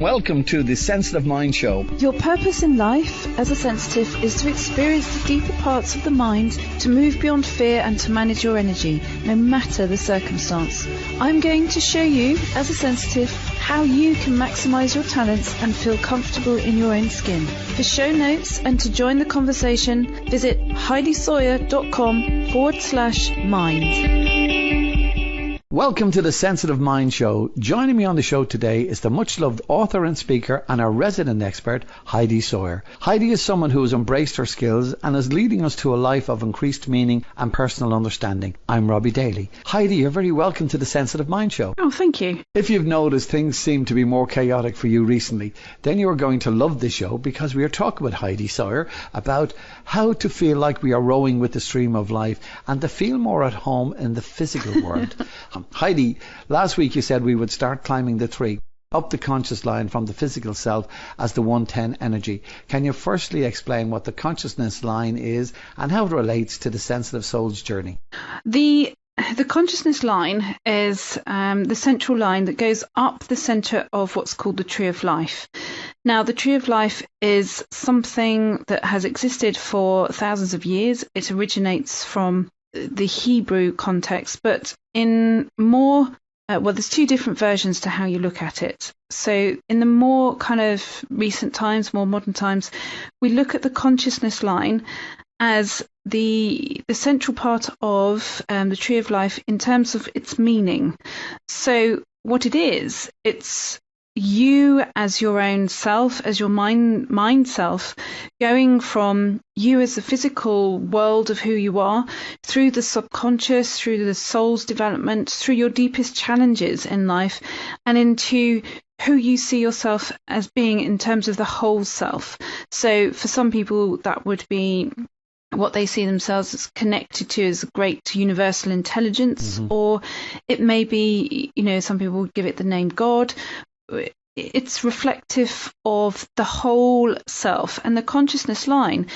Welcome to the Sensitive Mind Show. Your purpose in life as a sensitive is to experience the deeper parts of the mind, to move beyond fear and to manage your energy, no matter the circumstance. I'm going to show you, as a sensitive, how you can maximize your talents and feel comfortable in your own skin. For show notes and to join the conversation, visit heidisawyer.com/mind. Welcome to the Sensitive Mind Show. Joining me on the show today is the much-loved author and speaker and our resident expert, Heidi Sawyer. Heidi is someone who has embraced her skills and is leading us to a life of increased meaning and personal understanding. I'm Robbie Daly. Heidi, you're very welcome to the Sensitive Mind Show. Oh, thank you. If you've noticed things seem to be more chaotic for you recently, then you're going to love this show because we are talking with Heidi Sawyer about how to feel like we are rowing with the stream of life and to feel more at home in the physical world. Heidi, last week you said we would start climbing the tree up the conscious line from the physical self as the 110 energy. Can you firstly explain what the consciousness line is and how it relates to the sensitive soul's journey? The consciousness line is the central line that goes up the center of what's called the tree of life. Now, the tree of life is something that has existed for thousands of years. It originates from the Hebrew context, but in more, there's two different versions to how you look at it. So in the more kind of recent times, more modern times, we look at the consciousness line as the central part of the tree of life in terms of its meaning. So what it is, it's you as your own self, as your mind self, going from you as the physical world of who you are, through the subconscious, through the soul's development, through your deepest challenges in life, and into who you see yourself as being in terms of the whole self. So for some people, that would be what they see themselves as connected to as a great universal intelligence, or it may be, some people would give it the name God. It's reflective of the whole self, and the consciousness line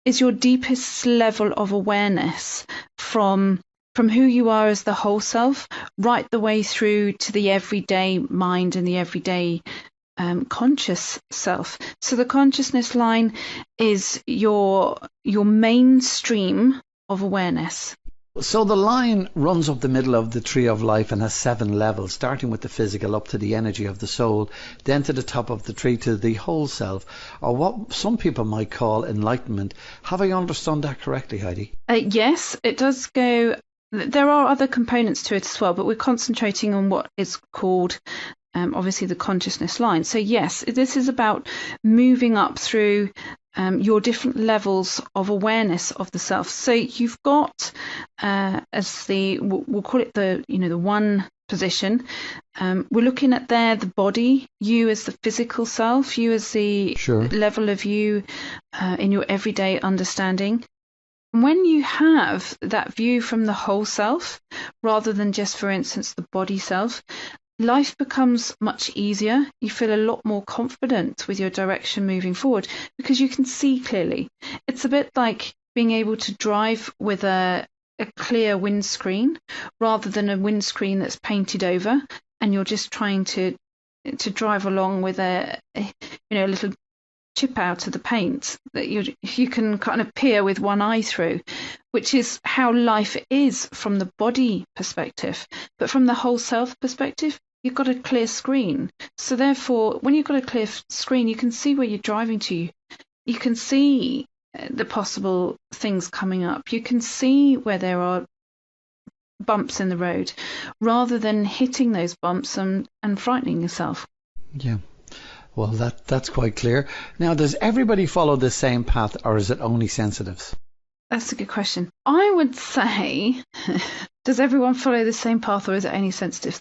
is your deepest level of awareness from who you are as the whole self, right the way through to the everyday mind and the everyday conscious self. So the consciousness line is your mainstream of awareness. So the line runs up the middle of the tree of life and has 7 levels, starting with the physical up to the energy of the soul, then to the top of the tree to the whole self, or what some people might call enlightenment. Have I understood that correctly, Heidi? Yes, it does go. There are other components to it as well, but we're concentrating on what is called obviously the consciousness line. So yes, this is about moving up through your different levels of awareness of the self. So you've got we'll call it the one position. We're looking at there the body, you as the physical self, you as the level of you in your everyday understanding. When you have that view from the whole self, rather than just, for instance, the body self, life becomes much easier. You feel a lot more confident with your direction moving forward because you can see clearly. It's a bit like being able to drive with a clear windscreen rather than a windscreen that's painted over, and you're just trying to drive along with a little chip out of the paint that you can kind of peer with one eye through, which is how life is from the body perspective. But from the whole self perspective, you've got a clear screen. So therefore, when you've got a clear screen, you can see where you're driving to. You can see the possible things coming up. You can see where there are bumps in the road, rather than hitting those bumps and frightening yourself. Yeah. Well, that's quite clear. Now, does everybody follow the same path, or is it only sensitives? That's a good question. I would say, does everyone follow the same path, or is it only sensitives?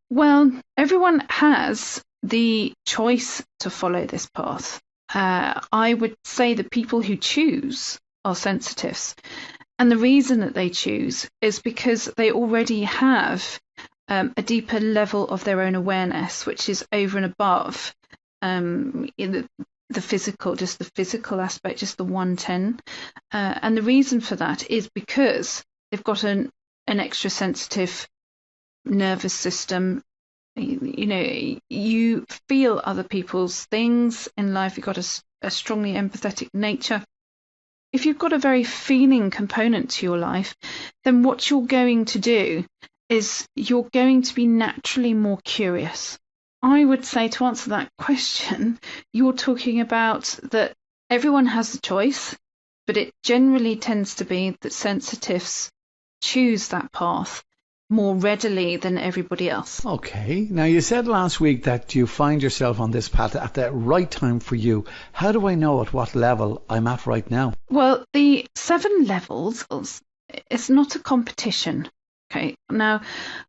Well, everyone has the choice to follow this path. I would say the people who choose are sensitives. And the reason that they choose is because they already have a deeper level of their own awareness, which is over and above in the physical, just the physical aspect, just the 110. And the reason for that is because they've got an extra sensitive nervous system you feel other people's things in life. You've got a strongly empathetic nature. If you've got a very feeling component to your life, then what you're going to do is you're going to be naturally more curious. I would say, to answer that question, you're talking about that everyone has the choice, but it generally tends to be that sensitives choose that path more readily than everybody else. Okay. Now, you said last week that you find yourself on this path at the right time for you. How do I know at what level I'm at right now? Well, the 7 levels, it's not a competition. Okay. Now,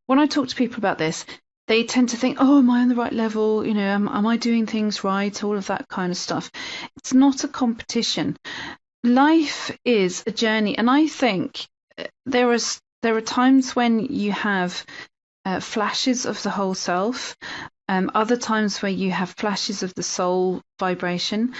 when I talk to people about this, they tend to think, oh, am I on the right level? Am I doing things right? All of that kind of stuff. It's not a competition. Life is a journey. And I think there are times when you have flashes of the whole self, other times where you have flashes of the soul vibration,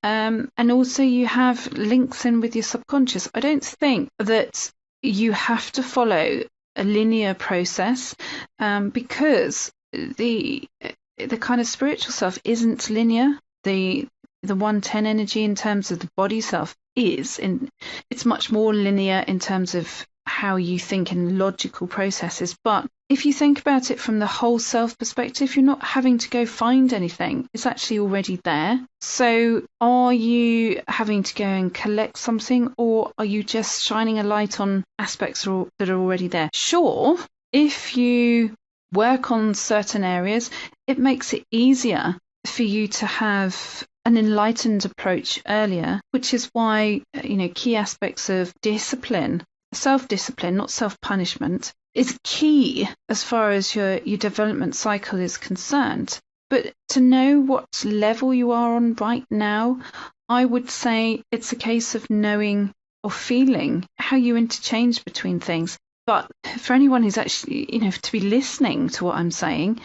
and also you have links in with your subconscious. I don't think that you have to follow a linear process, because the kind of spiritual self isn't linear. The 110 energy in terms of the body self it's much more linear in terms of how you think in logical processes. But if you think about it from the whole self perspective, you're not having to go find anything. It's actually already there. So are you having to go and collect something, or are you just shining a light on aspects that are already there? Sure, if you work on certain areas, it makes it easier for you to have an enlightened approach earlier, which is why, key aspects of discipline, self-discipline, not self-punishment, is key as far as your development cycle is concerned. But to know what level you are on right now, I would say it's a case of knowing or feeling how you interchange between things. But for anyone who's actually, to be listening to what I'm saying,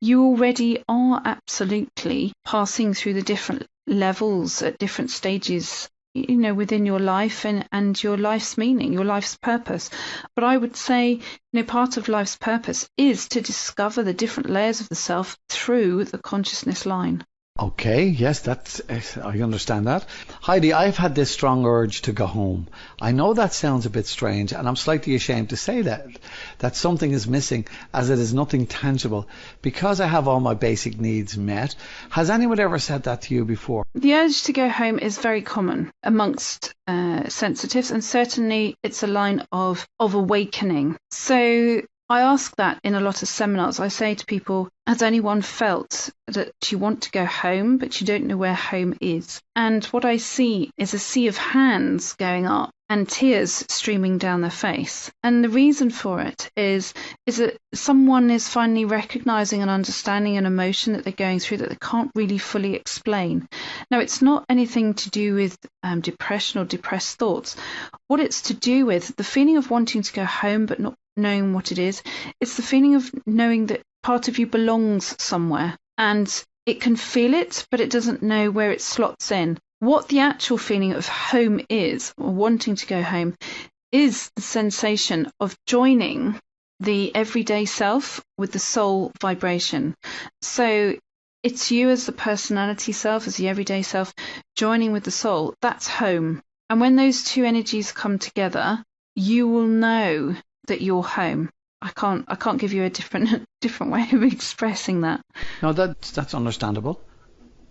you already are absolutely passing through the different levels at different stages, within your life and your life's meaning, your life's purpose. But I would say, part of life's purpose is to discover the different layers of the self through the consciousness line. Okay, yes, I understand that. Heidi, I've had this strong urge to go home. I know that sounds a bit strange, and I'm slightly ashamed to say that something is missing, as it is nothing tangible, because I have all my basic needs met. Has anyone ever said that to you before? The urge to go home is very common amongst sensitives, and certainly it's a line of awakening. So I ask that in a lot of seminars. I say to people, has anyone felt that you want to go home, but you don't know where home is? And what I see is a sea of hands going up and tears streaming down their face. And the reason for it is that someone is finally recognizing and understanding an emotion that they're going through that they can't really fully explain. Now, it's not anything to do with depression or depressed thoughts. What it's to do with, the feeling of wanting to go home but not knowing what it is, it's the feeling of knowing that part of you belongs somewhere, and it can feel it, but it doesn't know where it slots in. What the actual feeling of home is, or wanting to go home, is the sensation of joining the everyday self with the soul vibration. So it's you as the personality self, as the everyday self, joining with the soul. That's home. And when those two energies come together, you will know that you're home. I can't give you a different way of expressing that. No, that's understandable.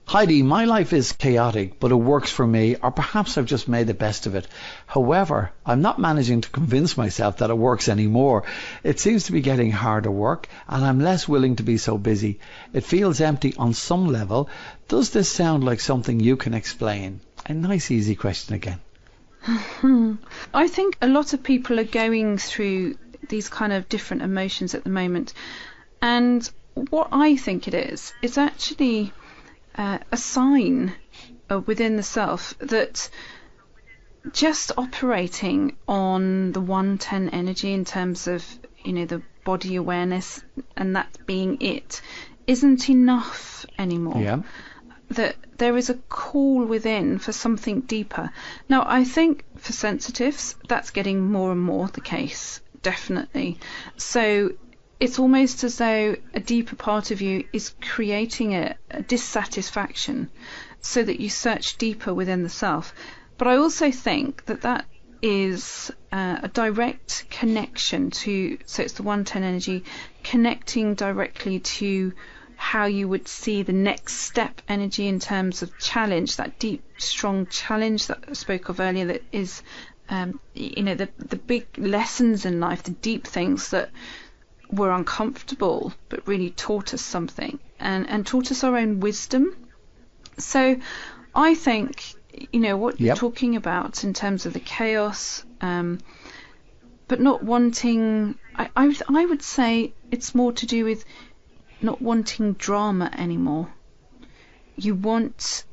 Heidi, my life is chaotic, but it works for me, or perhaps I've just made the best of it. However, I'm not managing to convince myself that it works anymore. It seems to be getting harder work, and I'm less willing to be so busy. It feels empty on some level. Does this sound like something you can explain? A nice easy question again. I think a lot of people are going through these kind of different emotions at the moment, and what I think it is actually a sign within the self that just operating on the 110 energy in terms of the body awareness and that being it isn't enough anymore. Yeah. That there is a call within for something deeper. Now, I think for sensitives, that's getting more and more the case, definitely. So it's almost as though a deeper part of you is creating a dissatisfaction so that you search deeper within the self. But I also think that is a direct connection to, so it's the 110 energy connecting directly to how you would see the next step energy in terms of challenge, that deep, strong challenge that I spoke of earlier, that is, the big lessons in life, the deep things that were uncomfortable but really taught us something and taught us our own wisdom. So I think, what you're talking about in terms of the chaos, but not wanting, I would say it's more to do with not wanting drama anymore. You don't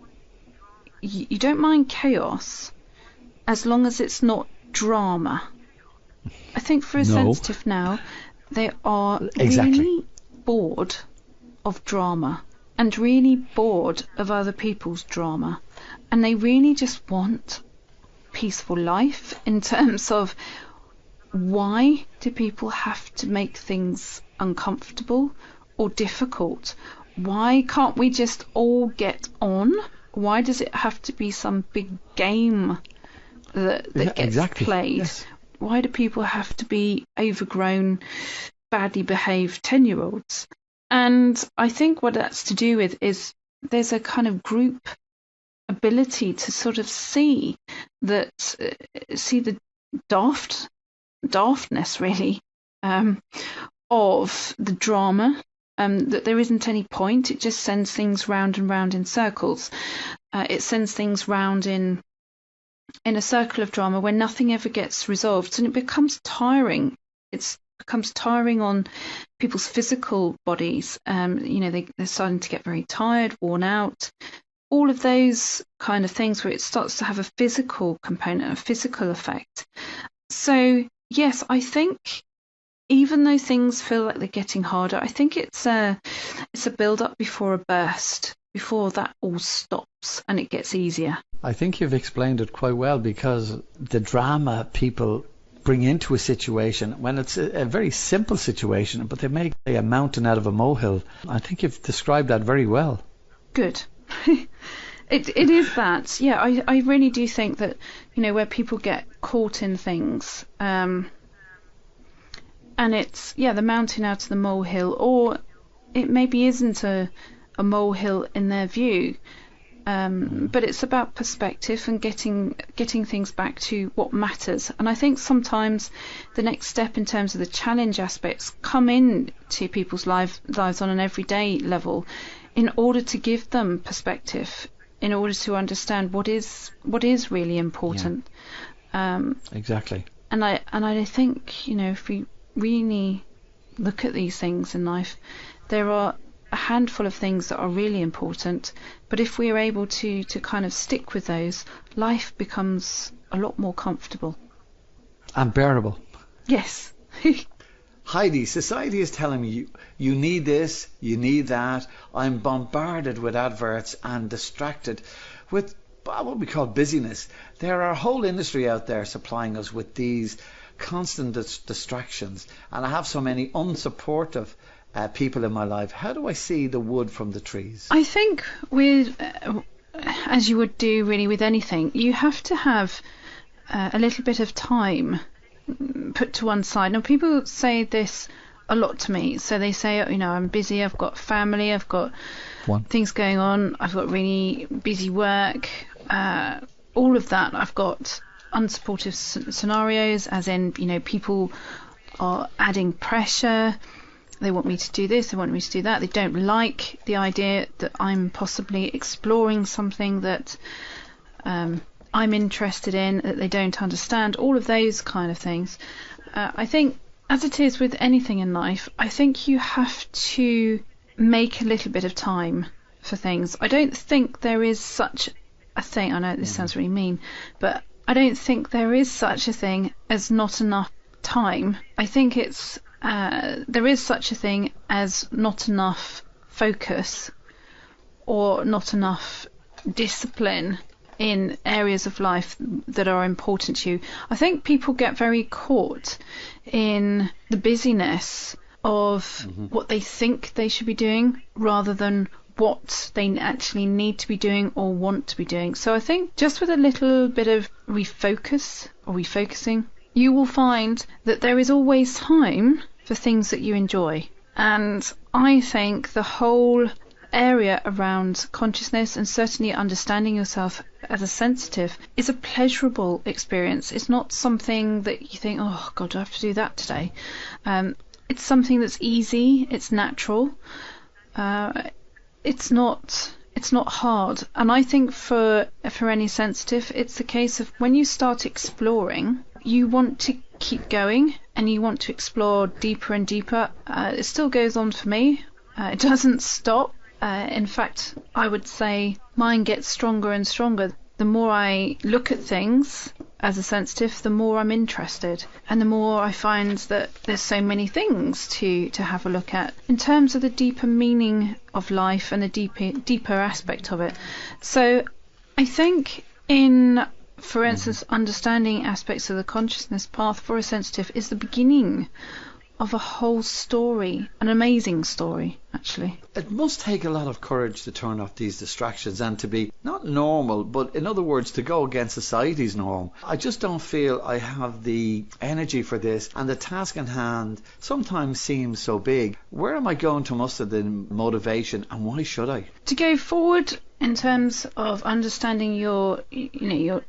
mind chaos as long as it's not drama. I think for a sensitive now, they are really bored of drama and really bored of other people's drama, and they really just want peaceful life. In terms of, why do people have to make things uncomfortable or difficult? Why can't we just all get on? Why does it have to be some big game that gets played? Yes. Why do people have to be overgrown, badly behaved 10-year-olds? And I think what that's to do with is there's a kind of group ability to sort of see the daftness really of the drama, that there isn't any point. It just sends things round and round in circles. It sends things round in a circle of drama where nothing ever gets resolved, and it becomes tiring. It becomes tiring on people's physical bodies. They're starting to get very tired, worn out. All of those kind of things where it starts to have a physical component, a physical effect. So yes, I think even though things feel like they're getting harder, I think it's a build-up before a burst, before that all stops and it gets easier. I think you've explained it quite well, because the drama people bring into a situation, when it's a very simple situation, but they make a mountain out of a molehill. I think you've described that very well. Good. It is that. Yeah, I really do think that, where people get caught in things, and it's, the mountain out of the molehill, or it maybe isn't a molehill in their view, but it's about perspective and getting things back to what matters. And I think sometimes the next step in terms of the challenge aspects come in to people's lives on an everyday level, in order to give them perspective, in order to understand what is really important. Exactly. And I think, if we really look at these things in life, there are a handful of things that are really important, but if we are able to kind of stick with those, life becomes a lot more comfortable and bearable. Yes. Heidi, society is telling me you need this, you need that. I'm bombarded with adverts and distracted with what we call busyness. There are a whole industry out there supplying us with these constant distractions, and I have so many unsupportive people in my life. How do I see the wood from the trees? I think as you would do really with anything, you have to have a little bit of time put to one side. Now, people say this a lot to me. So they say, I'm busy, I've got family, I've got things going on, I've got really busy work, all of that. I've got unsupportive scenarios, as in, people are adding pressure. They want me to do this, they want me to do that. They don't like the idea that I'm possibly exploring something that I'm interested in, that they don't understand, all of those kind of things. I think, as it is with anything in life, I think you have to make a little bit of time for things. I don't think there is such a thing, I know this sounds really mean, but I don't think there is such a thing as not enough time. I think it's there is such a thing as not enough focus or not enough discipline in areas of life that are important to you. I think people get very caught in the busyness of what they think they should be doing rather than what they actually need to be doing or want to be doing. So I think just with a little bit of refocusing, you will find that there is always time for things that you enjoy. And I think the whole area around consciousness and certainly understanding yourself as a sensitive is a pleasurable experience. It's not something that you think, oh God, do I have to do that today? It's something that's easy, it's natural, it's not hard. And I think for any sensitive, it's a case of when you start exploring, you want to keep going and you want to explore deeper and deeper. It still goes on for me. It doesn't stop. In fact, I would say mine gets stronger and stronger. The more I look at things as a sensitive, the more I'm interested, and the more I find that there's so many things to have a look at in terms of the deeper meaning of life and the deeper aspect of it. So I think for instance, understanding aspects of the consciousness path for a sensitive is the beginning of a whole story, an amazing story, actually. It must take a lot of courage to turn off these distractions and to be not normal, but in other words, to go against society's norm. I just don't feel I have the energy for this, and the task in hand sometimes seems so big. Where am I going to muster the motivation, and why should I? To go forward in terms of understanding your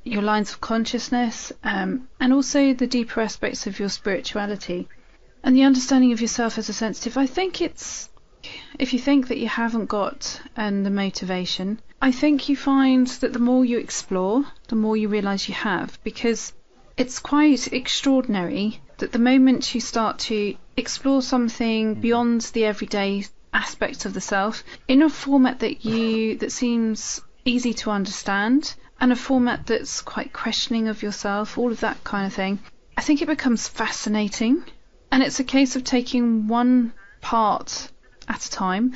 lines of consciousness, and also the deeper aspects of your spirituality, and the understanding of yourself as a sensitive, I think it's, if you think that you haven't got the motivation, I think you find that the more you explore, the more you realise you have, because it's quite extraordinary that the moment you start to explore something beyond the everyday aspects of the self in a format that seems easy to understand, and a format that's quite questioning of yourself, all of that kind of thing, I think it becomes fascinating. And it's a case of taking one part at a time,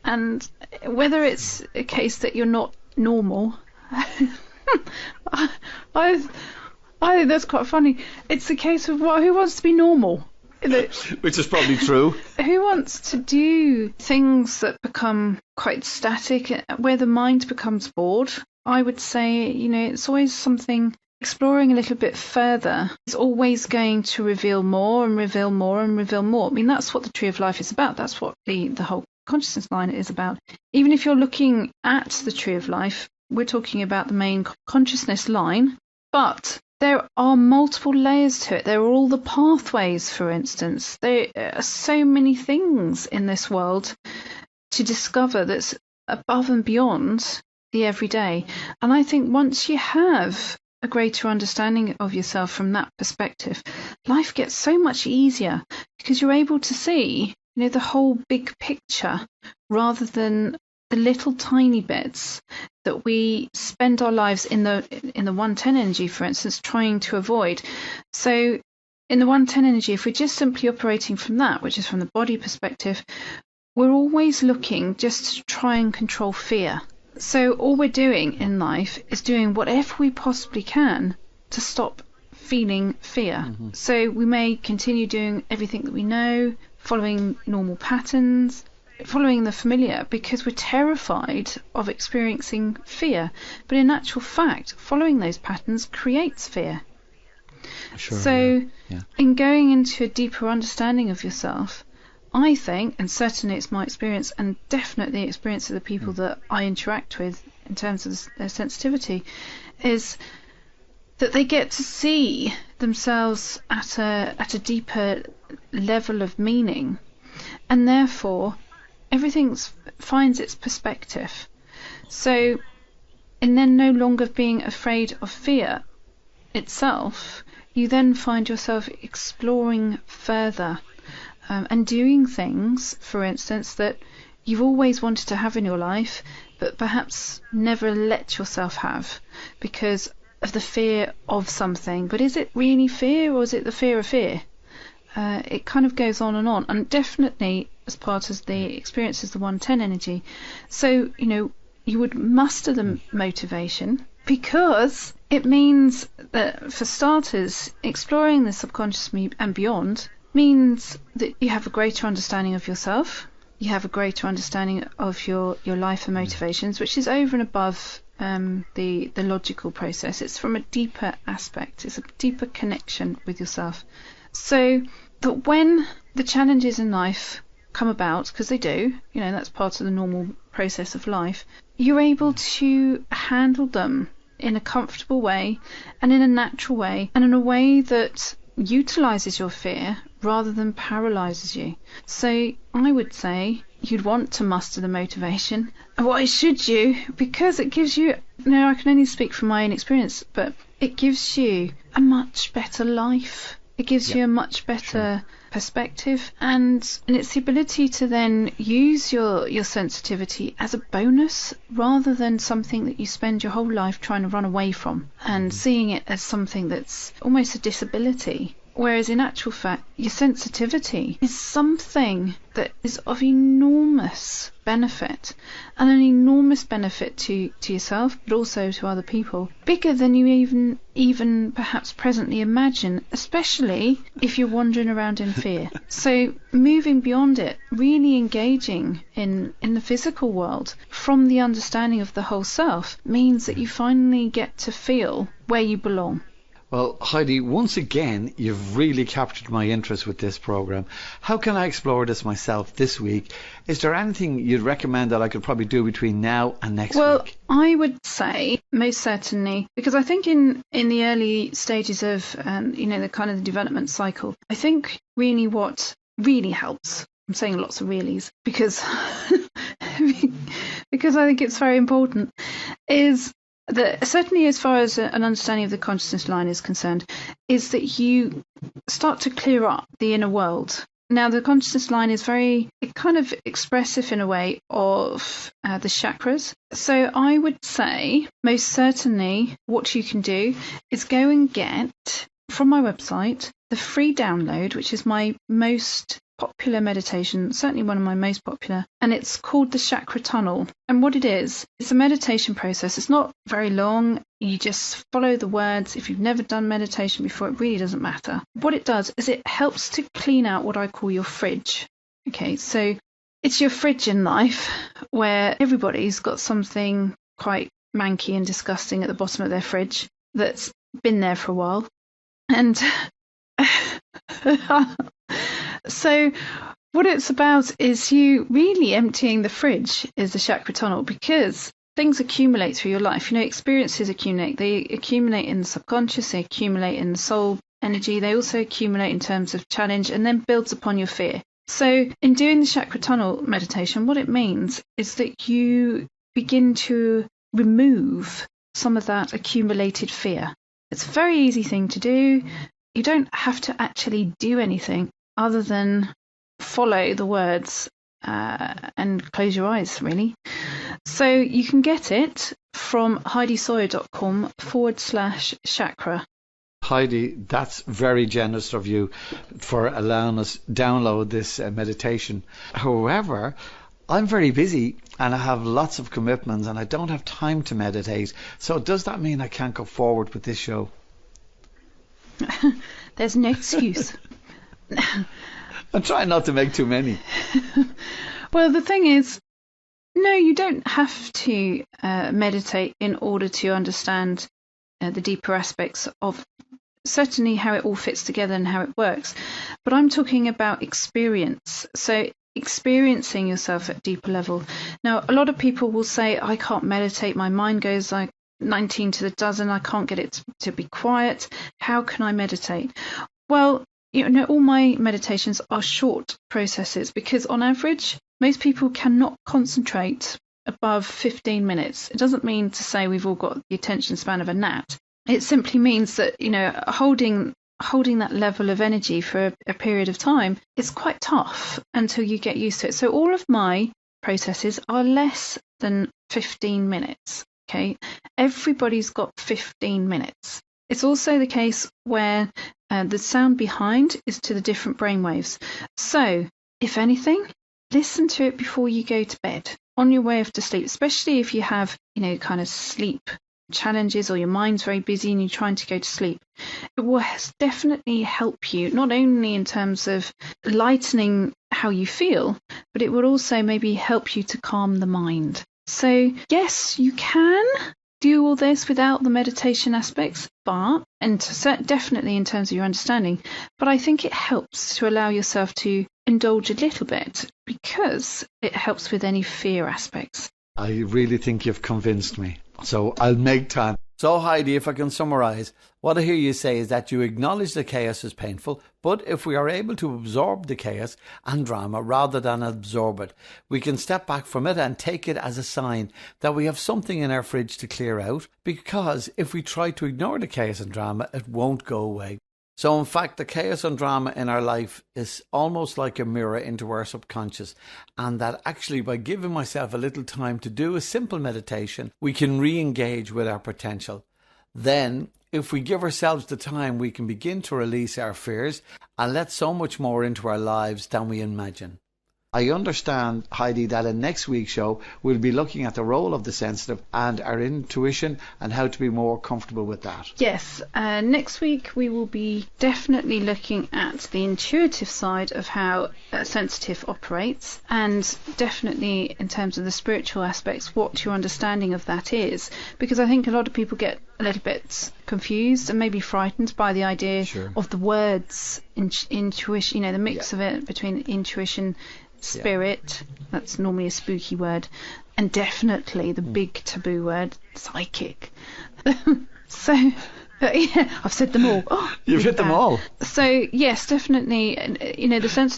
and whether it's a case that you're not normal, I think that's quite funny. It's a case of who wants to be normal? Which is probably true. Who wants to do things that become quite static, where the mind becomes bored? I would say, it's always something. Exploring a little bit further is always going to reveal more and reveal more and reveal more. I mean, that's what the Tree of Life is about. That's what the whole consciousness line is about. Even if you're looking at the Tree of Life, we're talking about the main consciousness line, but there are multiple layers to it. There are all the pathways, for instance. There are so many things in this world to discover that's above and beyond the everyday. And I think once you have a greater understanding of yourself from that perspective, life gets so much easier because you're able to see, the whole big picture rather than the little tiny bits that we spend our lives in the 110 energy, for instance, trying to avoid. So in the 110 energy, if we're just simply operating from that, which is from the body perspective, we're always looking just to try and control fear. So all we're doing in life is doing whatever we possibly can to stop feeling fear. Mm-hmm. So we may continue doing everything that we know, following normal patterns, following the familiar, because we're terrified of experiencing fear. But in actual fact, following those patterns creates fear. Sure, so yeah. In going into a deeper understanding of yourself, I think, and certainly it's my experience and definitely the experience of the people that I interact with in terms of their sensitivity, is that they get to see themselves at a deeper level of meaning, and therefore everything finds its perspective. So in then no longer being afraid of fear itself, you then find yourself exploring further. And doing things, for instance, that you've always wanted to have in your life, but perhaps never let yourself have because of the fear of something. But is it really fear, or is it the fear of fear? It kind of goes on, and definitely as part of the experience is the 110 energy. So, you would muster the motivation, because it means that, for starters, exploring the subconscious and beyond means that you have a greater understanding of yourself. You have a greater understanding of your life and motivations, which is over and above the logical process. It's from a deeper aspect. It's a deeper connection with yourself. So that when the challenges in life come about, because they do, that's part of the normal process of life, you're able to handle them in a comfortable way and in a natural way and in a way that utilizes your fear rather than paralyzes you. So I would say you'd want to muster the motivation. Why should you? Because it gives you, I can only speak from my own experience, but it gives you a much better life. It gives you a much better perspective, and it's the ability to then use your sensitivity as a bonus rather than something that you spend your whole life trying to run away from and seeing it as something that's almost a disability. Whereas in actual fact, your sensitivity is something that is of enormous benefit, and an enormous benefit to yourself, but also to other people, bigger than you even perhaps presently imagine, especially if you're wandering around in fear. So moving beyond it, really engaging in the physical world from the understanding of the whole self, means that you finally get to feel where you belong. Well, Heidi, once again, you've really captured my interest with this program. How can I explore this myself this week? Is there anything you'd recommend that I could probably do between now and next week? Well, I would say most certainly, because I think in the early stages of, the kind of the development cycle, I think really what really helps, I'm saying lots of reallys because, because I think it's very important, is that certainly as far as an understanding of the consciousness line is concerned, is that you start to clear up the inner world. Now, the consciousness line is very kind of expressive in a way of the chakras. So I would say most certainly what you can do is go and get from my website the free download, which is my most popular meditation, certainly one of my most popular, and it's called the Chakra Tunnel. And what it is, it's a meditation process. It's not very long. You just follow the words. If you've never done meditation before, it really doesn't matter. What it does is it helps to clean out what I call your fridge. Okay, so it's your fridge in life where everybody's got something quite manky and disgusting at the bottom of their fridge that's been there for a while. And so what it's about is you really emptying the fridge is the chakra tunnel, because things accumulate through your life. Experiences accumulate. They accumulate in the subconscious, they accumulate in the soul energy, they also accumulate in terms of challenge, and then builds upon your fear. So in doing the chakra tunnel meditation, what it means is that you begin to remove some of that accumulated fear. It's a very easy thing to do. You don't have to actually do anything other than follow the words and close your eyes, really. So you can get it from heidisawyer.com/chakra. Heidi, that's very generous of you for allowing us download this meditation. However, I'm very busy and I have lots of commitments and I don't have time to meditate. So does that mean I can't go forward with this show? There's no excuse. I'm trying not to make too many. Well, the thing is, no, you don't have to meditate in order to understand the deeper aspects of certainly how it all fits together and how it works. But I'm talking about experience. So experiencing yourself at a deeper level. Now, a lot of people will say, I can't meditate. My mind goes like 19 to the dozen. I can't get it to be quiet. How can I meditate? Well, all my meditations are short processes because on average, most people cannot concentrate above 15 minutes. It doesn't mean to say we've all got the attention span of a gnat. It simply means that, holding that level of energy for a period of time is quite tough until you get used to it. So all of my processes are less than 15 minutes. Okay, everybody's got 15 minutes. It's also the case where the sound behind is to the different brainwaves. So, if anything, listen to it before you go to bed, on your way off to sleep, especially if you have, kind of sleep challenges or your mind's very busy and you're trying to go to sleep, it will definitely help you, not only in terms of lightening how you feel, but it will also maybe help you to calm the mind. So yes, you can do all this without the meditation aspects, definitely in terms of your understanding, but I think it helps to allow yourself to indulge a little bit because it helps with any fear aspects. I really think you've convinced me, so I'll make time. So Heidi, if I can summarise, what I hear you say is that you acknowledge the chaos is painful, but if we are able to absorb the chaos and drama rather than absorb it, we can step back from it and take it as a sign that we have something in our fridge to clear out, because if we try to ignore the chaos and drama, it won't go away. So in fact, the chaos and drama in our life is almost like a mirror into our subconscious, and that actually by giving myself a little time to do a simple meditation, we can re-engage with our potential. Then, if we give ourselves the time, we can begin to release our fears and let so much more into our lives than we imagine. I understand, Heidi, that in next week's show we'll be looking at the role of the sensitive and our intuition and how to be more comfortable with that. Yes, next week we will be definitely looking at the intuitive side of how a sensitive operates, and definitely in terms of the spiritual aspects, what your understanding of that is, because I think a lot of people get a little bit confused and maybe frightened by the idea of the words intuition, the mix of it between intuition, spirit, that's normally a spooky word, and definitely the big taboo word, psychic. So, I've said them all. Oh, you've hit them all. So yes, definitely, the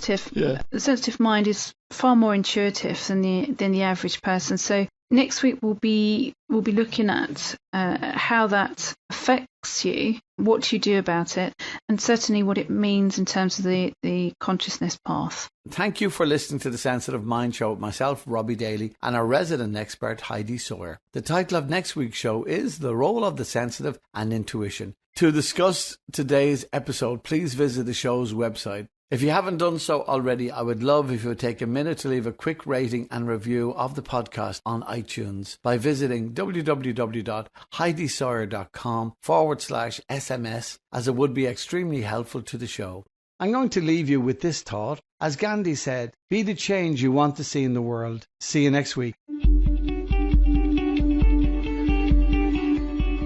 sensitive mind is far more intuitive than the average person. So next week we'll be looking at how that affects you, what you do about it, and certainly what it means in terms of the consciousness path. Thank you for listening to the Sensitive Mind Show with myself, Robbie Daly, and our resident expert, Heidi Sawyer. The title of next week's show is The Role of the Sensitive and Intuition. To discuss today's episode, please visit the show's website. If you haven't done so already, I would love if you would take a minute to leave a quick rating and review of the podcast on iTunes by visiting www.heidisawyer.com/SMS, as it would be extremely helpful to the show. I'm going to leave you with this thought. As Gandhi said, be the change you want to see in the world. See you next week.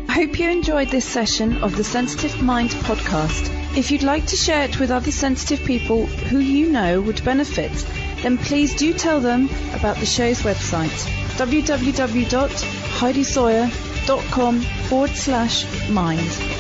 I hope you enjoyed this session of the Sensitive Mind podcast. If you'd like to share it with other sensitive people who you know would benefit, then please do tell them about the show's website, www.heidisawyer.com/mind.